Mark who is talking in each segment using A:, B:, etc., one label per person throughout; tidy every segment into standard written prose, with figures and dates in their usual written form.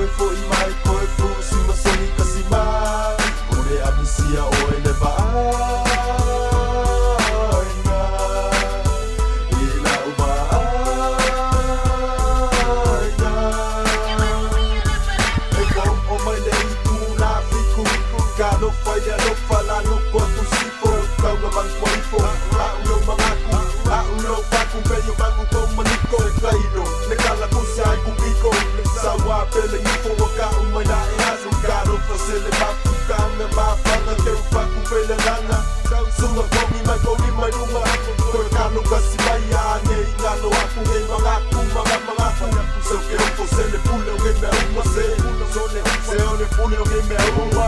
A: koe fo I mai koe fu si masoni kasi mai Ore amisia o ele vaainga Ila umainga Eko o mai lei tu na fiku Kano faya no fala no kwa kusifo Kau nga mangwaifo Aulo mangaku Aulo paku Kayo mangu ko maniko Kaino Nekala ko siya ay kubiko Sawa pele ifo Waka umay na ihaso Kano fasile mapuka Nga mapanga Kero paku pele langa Sunga komi may komi may lunga Kore kano kasi maya Ngay ngano ako Ngay mangaku Mga So kero fasile pulo Ngay me umase Se one pulo Ngay me uma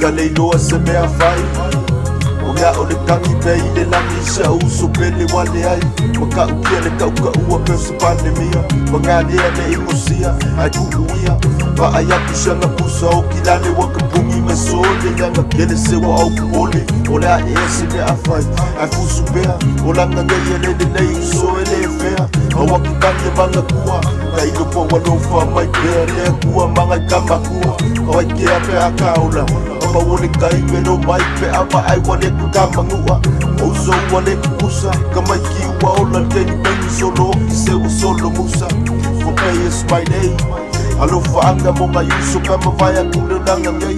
A: Ka leiloa se mea whai O ngā o le tangi pei le langi sa uso pele wale ai Maka ukia le kauka ua peo se pandemia Mangania le ingosia ai kukuia Pa ai atu sianga pusa o kilane waka pungi me sole Nganga kele se wa au kuole O le a ese le a whai ai fusu pea O langa ngai ele le nei uso ele e fea O wakitangi manga kua Kai lupo walofa mai pea le kua manga kamakua O ai kea pea kaula Wale kai meno mai pe apa ai wale kukamangua Ozo wale kukusa Kamai kiwa ola teni pengi solo Ki sewa solo musa For pay is my day Alofa anga monga yuso Kama vaya kule nanga ngai